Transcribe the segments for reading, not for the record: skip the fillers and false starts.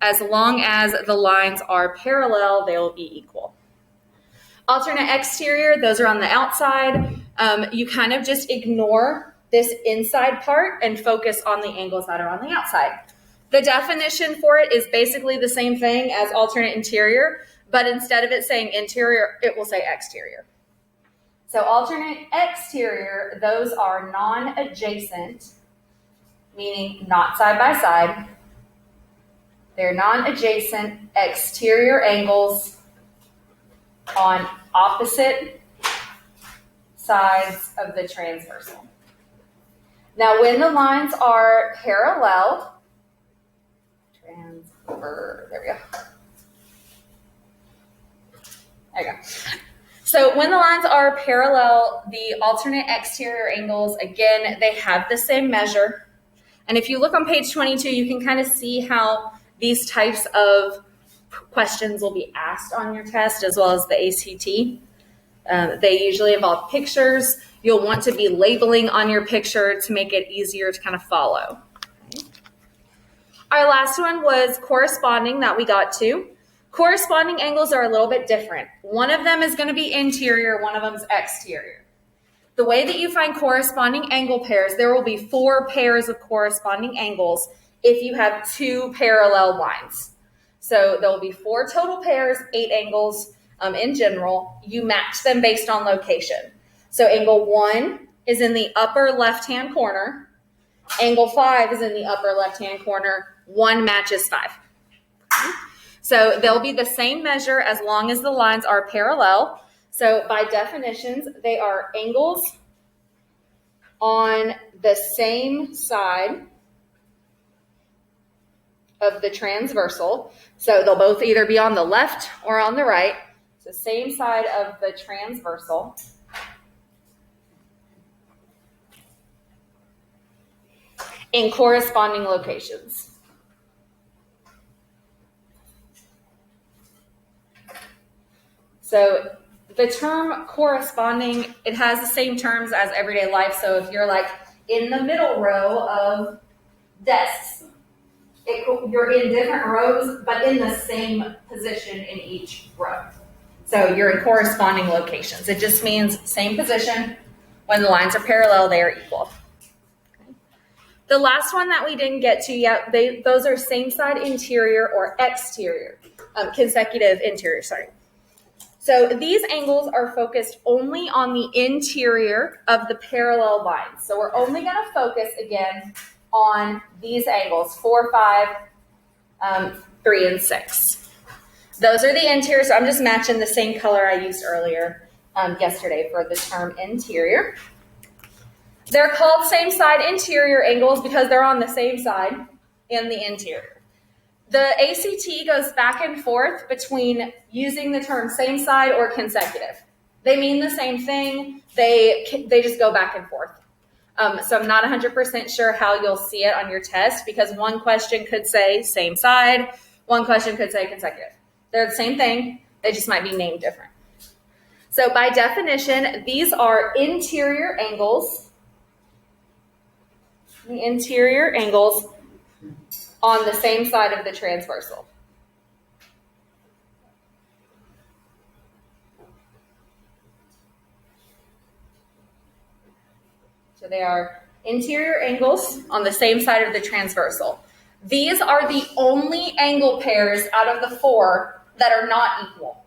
As long as the lines are parallel, they will be equal. Alternate exterior, those are on the outside. You kind of just ignore this inside part and focus on the angles that are on the outside. The definition for it is basically the same thing as alternate interior, but instead of it saying interior, it will say exterior. So alternate exterior, those are non-adjacent, meaning not side by side. They're non-adjacent exterior angles on opposite sides of the transversal. Now, when the lines are parallel, there we go. There you go. So when the lines are parallel, the alternate exterior angles, again, they have the same measure. And if you look on page 22, you can kind of see how these types of questions will be asked on your test as well as the ACT. They usually involve pictures. You'll want to be labeling on your picture to make it easier to kind of follow. Okay. Our last one was corresponding that we got to. Corresponding angles are a little bit different. One of them is going to be interior, one of them is exterior. The way that you find corresponding angle pairs, there will be 4 pairs of corresponding angles if you have 2 parallel lines. So there will be 4 total pairs, 8 angles in general. You match them based on location. So angle 1 is in the upper left-hand corner. Angle 5 is in the upper left-hand corner. 1 matches 5. So they'll be the same measure as long as the lines are parallel. So by definitions, they are angles on the same side of the transversal. So they'll both either be on the left or on the right. It's the same side of the transversal. In corresponding locations. So the term corresponding, it has the same terms as everyday life. So if you're like in the middle row of desks, you're in different rows, but in the same position in each row. So you're in corresponding locations. It just means same position. When the lines are parallel, they are equal. Okay. The last one that we didn't get to yet, those are same side interior or exterior, consecutive interior, sorry. So these angles are focused only on the interior of the parallel lines. So we're only going to focus again on these angles, 4, 5, 3, and 6. Those are the interior. So I'm just matching the same color I used earlier yesterday for the term interior. They're called same side interior angles because they're on the same side in the interior. The ACT goes back and forth between using the term same side or consecutive. They mean the same thing. They just go back and forth. So I'm not 100% sure how you'll see it on your test because one question could say same side, one question could say consecutive. They're the same thing. They just might be named different. So by definition, these are interior angles. The interior angles on the same side of the transversal. So they are interior angles on the same side of the transversal. These are the only angle pairs out of the 4 that are not equal.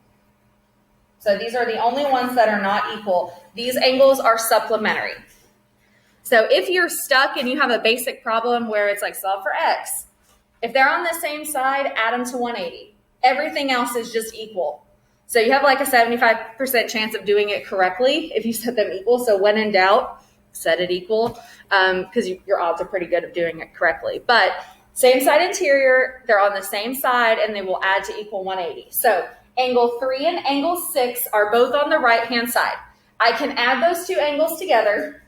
So these are the only ones that are not equal. These angles are supplementary. So if you're stuck and you have a basic problem where it's like solve for x, if they're on the same side, add them to 180. Everything else is just equal. So you have like a 75% chance of doing it correctly if you set them equal. So when in doubt, set it equal because your odds are pretty good of doing it correctly. But same side interior, they're on the same side and they will add to equal 180. So angle 3 and angle 6 are both on the right-hand side. I can add those 2 angles together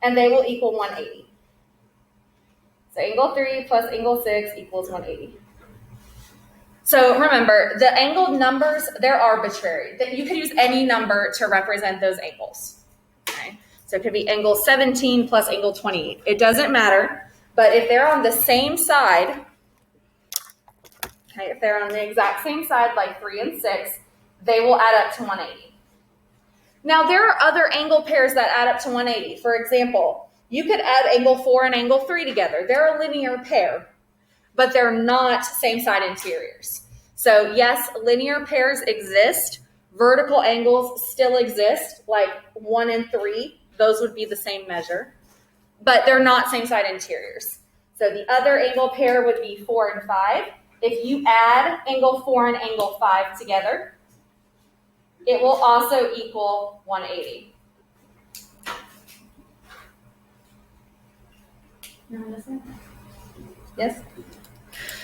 and they will equal 180. So angle 3 plus angle 6 equals 180. So remember, the angled numbers, they're arbitrary. You could use any number to represent those angles. Okay? So it could be angle 17 plus angle 28. It doesn't matter. But if they're on the same side, Right? If they're on the exact same side, like 3 and 6, they will add up to 180. Now, there are other angle pairs that add up to 180. For example, you could add angle 4 and angle 3 together. They're a linear pair, but they're not same side interiors. So yes, linear pairs exist. Vertical angles still exist, like 1 and 3. Those would be the same measure, but they're not same side interiors. So the other angle pair would be 4 and 5. If you add angle 4 and angle 5 together, it will also equal 180. Yes?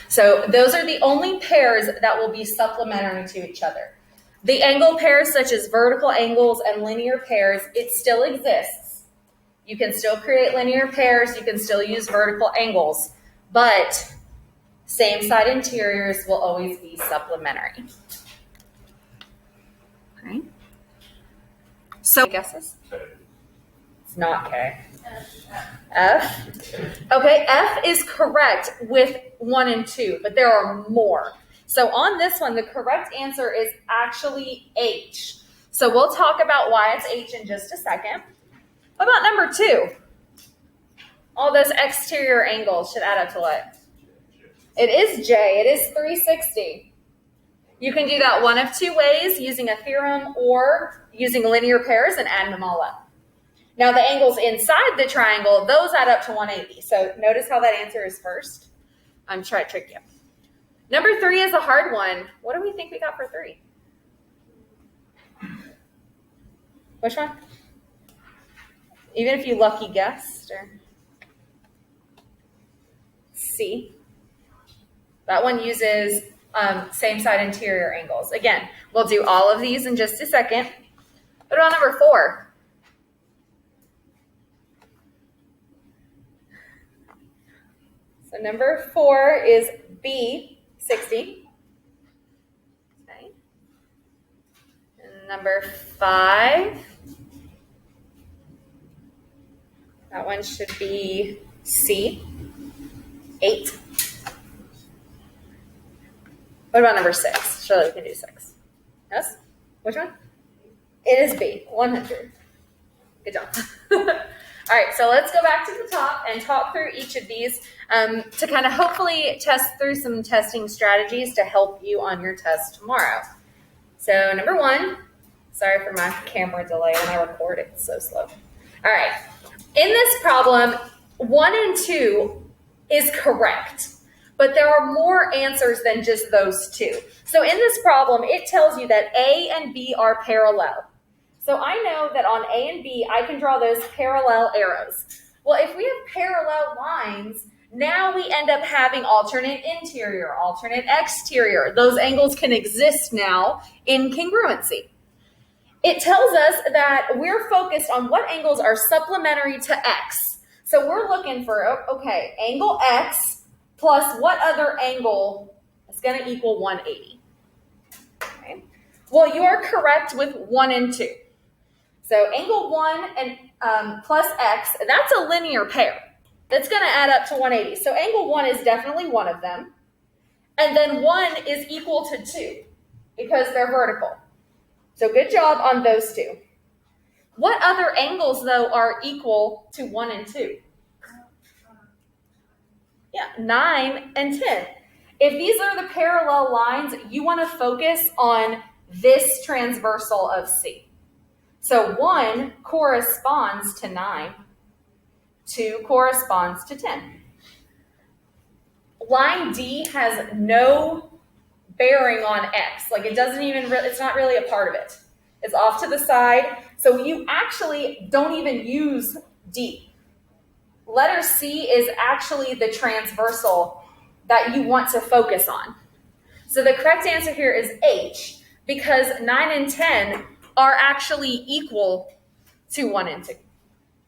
So those are the only pairs that will be supplementary to each other. The angle pairs such as vertical angles and linear pairs, it still exists. You can still create linear pairs, you can still use vertical angles, but same side interiors will always be supplementary. Okay. So guesses? It's not K. F. Okay, F is correct with 1 and 2, but there are more. So on this one, the correct answer is actually H. So we'll talk about why it's H in just a second. What about number 2? All those exterior angles should add up to what? It is J. It is 360. You can do that one of 2 ways, using a theorem or using linear pairs and adding them all up. Now the angles inside the triangle, those add up to 180. So notice how that answer is first. I'm trying to trick you. Number 3 is a hard one. What do we think we got for 3? Which one? Even if you lucky guessed, or C. That one uses same side interior angles. Again, we'll do all of these in just a second. What about number 4? So number 4 is B, 60. Okay. And number 5, that one should be C, 8. What about number 6? Surely we can do 6. Yes? Which one? It is B, 100. Good job. All right, so let's go back to the top and talk through each of these to kind of hopefully test through some testing strategies to help you on your test tomorrow. So number 1, sorry for my camera delay when I record, it's so slow. All right, in this problem, 1 and 2 is correct, but there are more answers than just those 2. So in this problem, it tells you that A and B are parallel. So I know that on A and B, I can draw those parallel arrows. Well, if we have parallel lines, now we end up having alternate interior, alternate exterior. Those angles can exist now in congruency. It tells us that we're focused on what angles are supplementary to X. So we're looking for, okay, angle X plus what other angle is going to equal 180. Okay. Well, you are correct with 1 and 2. So angle 1 and plus X, that's a linear pair. That's going to add up to 180. So angle 1 is definitely one of them. And then 1 is equal to 2 because they're vertical. So good job on those 2. What other angles, though, are equal to 1 and 2? Yeah, 9 and 10. If these are the parallel lines, you want to focus on this transversal of C. So 1 corresponds to 9, 2 corresponds to 10. Line D has no bearing on X. Like it doesn't even, it's not really a part of it. It's off to the side. So you actually don't even use D. Letter C is actually the transversal that you want to focus on. So the correct answer here is H, because 9 and 10 are actually equal to 1 and 2.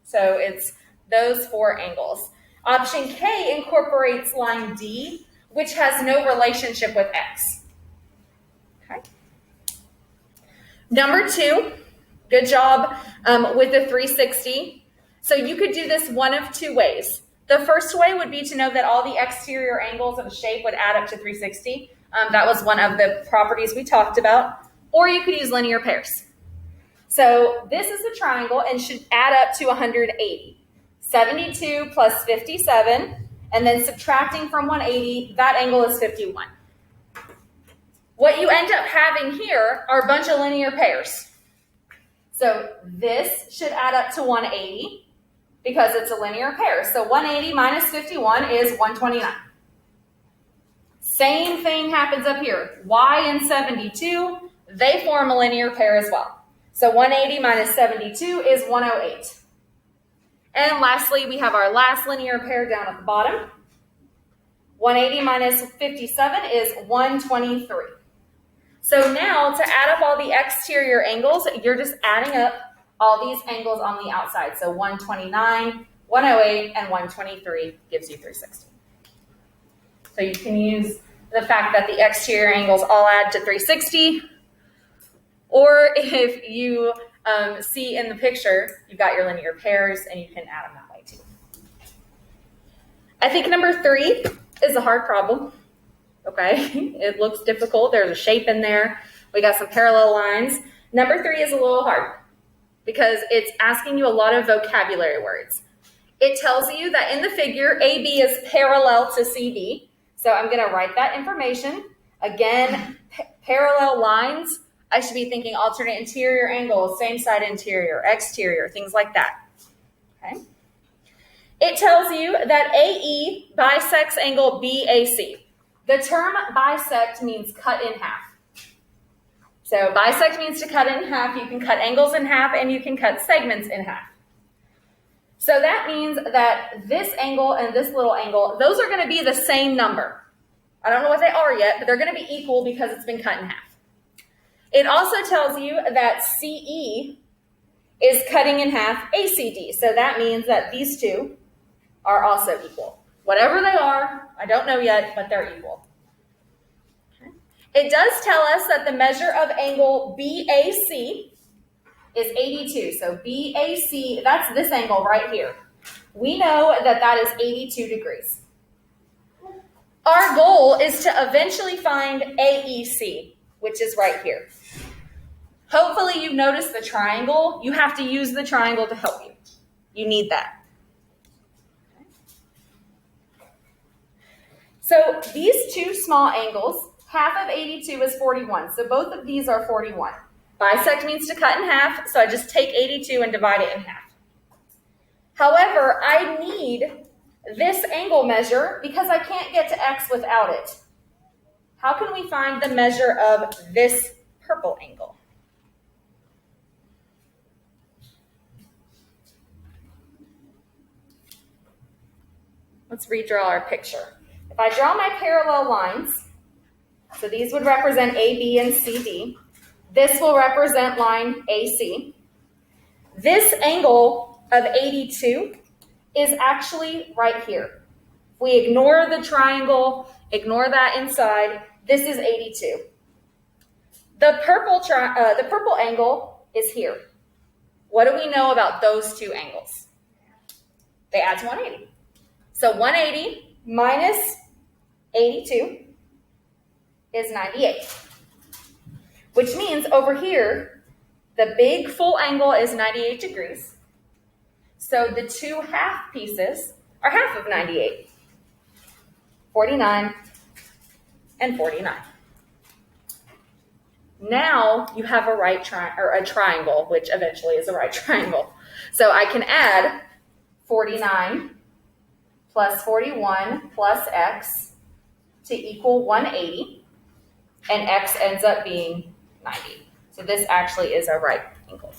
So it's those 4 angles. Option K incorporates line D, which has no relationship with X. Okay. Number 2, good job with the 360. So you could do this one of 2 ways. The first way would be to know that all the exterior angles of a shape would add up to 360. That was one of the properties we talked about. Or you could use linear pairs. So this is a triangle and should add up to 180. 72 plus 57, and then subtracting from 180, that angle is 51. What you end up having here are a bunch of linear pairs. So this should add up to 180 because it's a linear pair. So 180 minus 51 is 129. Same thing happens up here. Y and 72, they form a linear pair as well. So 180 minus 72 is 108. And lastly, we have our last linear pair down at the bottom. 180 minus 57 is 123. So now to add up all the exterior angles, you're just adding up all these angles on the outside. So 129, 108, and 123 gives you 360. So you can use the fact that the exterior angles all add to 360. Or if you see in the picture, you've got your linear pairs and you can add them that way too. I think number 3 is a hard problem. Okay, it looks difficult. There's a shape in there. We got some parallel lines. Number 3 is a little hard because it's asking you a lot of vocabulary words. It tells you that in the figure, AB is parallel to CD. So I'm going to write that information. Again, parallel lines. I should be thinking alternate interior angles, same side interior, exterior, things like that. Okay. It tells you that AE bisects angle BAC. The term bisect means cut in half. So bisect means to cut in half. You can cut angles in half and you can cut segments in half. So that means that this angle and this little angle, those are going to be the same number. I don't know what they are yet, but they're going to be equal because it's been cut in half. It also tells you that CE is cutting in half ACD. So that means that these two are also equal. Whatever they are, I don't know yet, but they're equal. Okay. It does tell us that the measure of angle BAC is 82. So BAC, that's this angle right here. We know that that is 82 degrees. Our goal is to eventually find AEC, which is right here. Hopefully you've noticed the triangle. You have to use the triangle to help you. You need that. So these two small angles, half of 82 is 41. So both of these are 41. Bisect means to cut in half, so I just take 82 and divide it in half. However, I need this angle measure because I can't get to X without it. How can we find the measure of this purple angle? Let's redraw our picture. If I draw my parallel lines, so these would represent AB and CD. This will represent line AC. This angle of 82 is actually right here. If we ignore the triangle, ignore that inside, this is 82. The purple angle is here. What do we know about those two angles? They add to 180. So 180 minus 82 is 98. Which means over here, the big full angle is 98 degrees. So the two half pieces are half of 98. 49 and 49. Now you have a right a triangle, which eventually is a right triangle. So I can add 49 plus 41 plus x to equal 180, and x ends up being 90. So this actually is a right angle.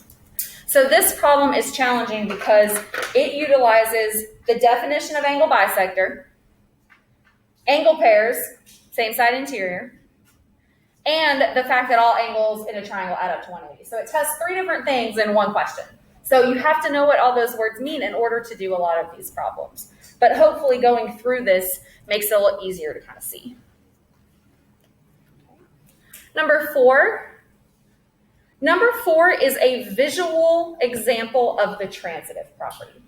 So this problem is challenging because it utilizes the definition of angle bisector, angle pairs, same side interior, and the fact that all angles in a triangle add up to 180. So it tests 3 different things in one question. So you have to know what all those words mean in order to do a lot of these problems. But hopefully going through this makes it a little easier to kind of see. Number 4. Number 4 is a visual example of the transitive property.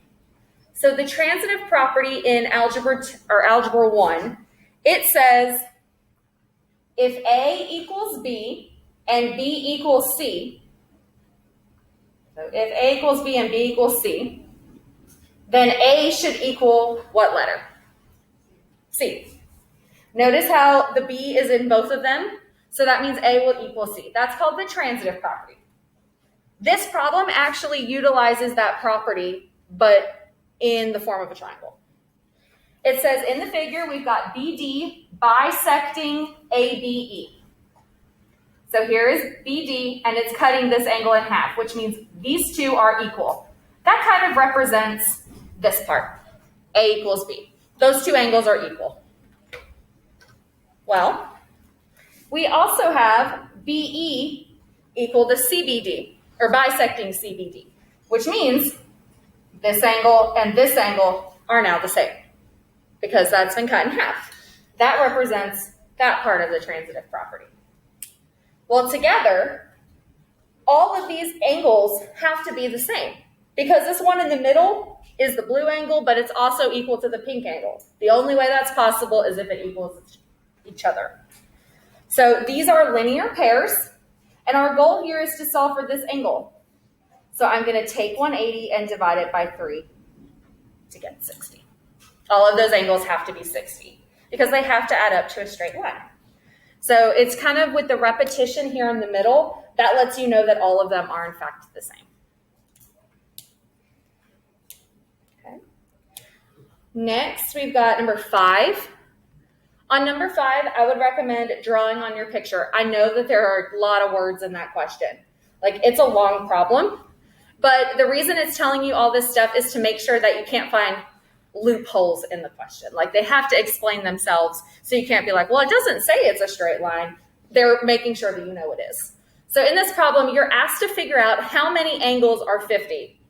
So the transitive property in algebra 1, it says if A equals B and B equals C, so if A equals B and B equals C, then A should equal what letter? C. Notice how the B is in both of them, so that means A will equal C. That's called the transitive property. This problem actually utilizes that property, but in the form of a triangle. It says in the figure we've got BD bisecting ABE. So here is BD, and it's cutting this angle in half, which means these two are equal. That kind of represents this part, A equals B. Those two angles are equal. Well, we also have BE equal to CBD, or bisecting CBD, which means this angle and this angle are now the same because that's been cut in half. That represents that part of the transitive property. Well, together, all of these angles have to be the same because this one in the middle is the blue angle, but it's also equal to the pink angle. The only way that's possible is if it equals each other. So these are linear pairs, and our goal here is to solve for this angle. So I'm going to take 180 and divide it by 3 to get 60. All of those angles have to be 60 because they have to add up to a straight line. So it's kind of with the repetition here in the middle, that lets you know that all of them are in fact the same. Okay. Next, we've got number 5. On number 5, I would recommend drawing on your picture. I know that there are a lot of words in that question. Like, it's a long problem, but the reason it's telling you all this stuff is to make sure that you can't find loopholes in the question. Like, they have to explain themselves, so you can't be like, well, it doesn't say it's a straight line. They're making sure that you know it is. So in this problem, you're asked to figure out how many angles are 50.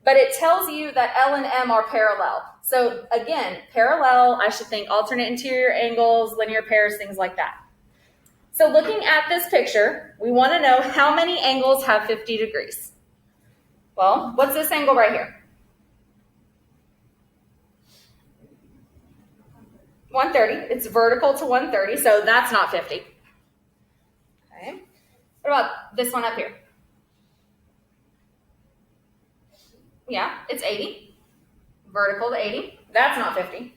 But it tells you that L and M are parallel. So again, parallel, I should think alternate interior angles, linear pairs, things like that. So looking at this picture, we want to know how many angles have 50 degrees. Well, what's this angle right here? 130. It's vertical to 130, so that's not 50. Okay. What about this one up here? Yeah, it's 80. Vertical to 80. That's not 50.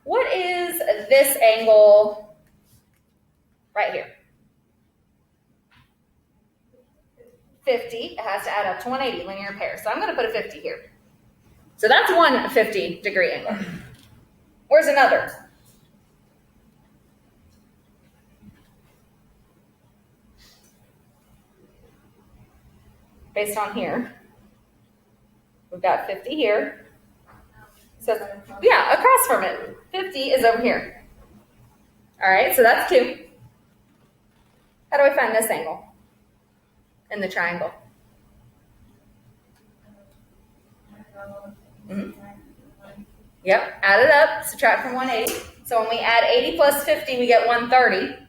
What is this angle right here? 50. It has to add up to 180, linear pair. So I'm going to put a 50 here. So that's one 50-degree angle. Where's another? Based on here. We've got 50 here. So, yeah, across from it. 50 is over here. All right, so that's 2. How do I find this angle in the triangle? Mm-hmm. Yep, add it up, subtract from 180. So when we add 80 plus 50, we get 130.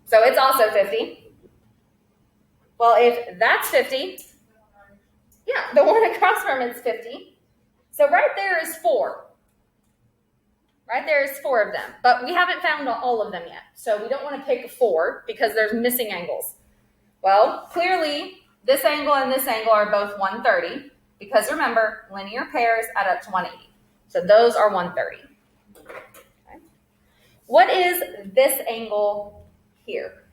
So it's also 50. Well, if that's 50, yeah, the one across from it's 50. So right there is 4. Right there is 4 of them. But we haven't found all of them yet. So we don't want to pick 4 because there's missing angles. Well, clearly, this angle and this angle are both 130 because remember, linear pairs add up to 180. So those are 130. Okay. What is this angle here?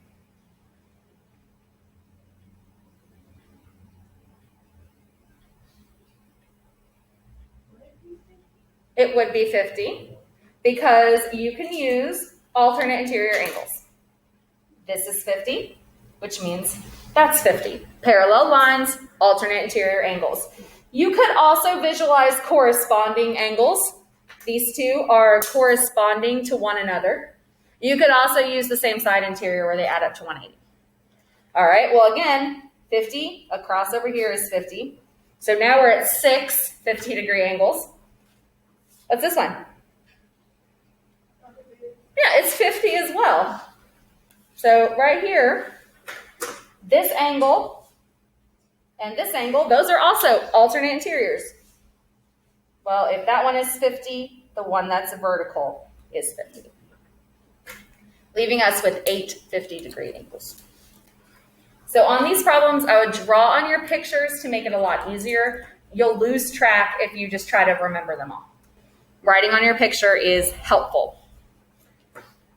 It would be 50 because you can use alternate interior angles. This is 50, which means that's 50. Parallel lines, alternate interior angles. You could also visualize corresponding angles. These two are corresponding to one another. You could also use the same side interior where they add up to 180. All right, well, again, 50 across over here is 50. So now we're at 6 50-degree angles. What's this one? Yeah, it's 50 as well. So right here, this angle and this angle, those are also alternate interiors. Well, if that one is 50, the one that's vertical is 50. leaving us with 8 50-degree angles. So on these problems, I would draw on your pictures to make it a lot easier. You'll lose track if you just try to remember them all. Writing on your picture is helpful.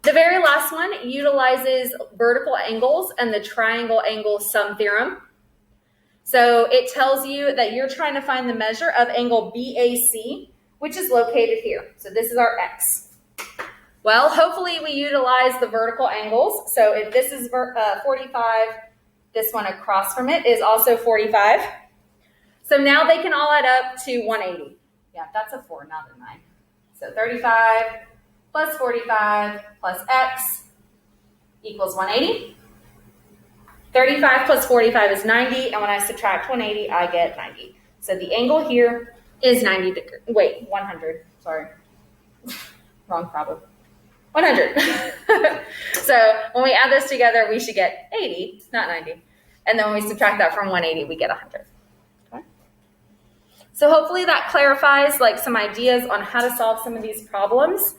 The very last one utilizes vertical angles and the triangle angle sum theorem. So it tells you that you're trying to find the measure of angle BAC, which is located here. So this is our X. Well, hopefully we utilize the vertical angles. So if this is 45, this one across from it is also 45. So now they can all add up to 180. Yeah, that's a 4, not a 9. So 35 plus 45 plus X equals 180. 35 plus 45 is 90, and when I subtract 180, I get 90. So the angle here is 90 degrees. Wait, 100. Sorry. Wrong problem. 100. So when we add this together, we should get 80, not 90. And then when we subtract that from 180, we get 100. Okay? So hopefully that clarifies like some ideas on how to solve some of these problems.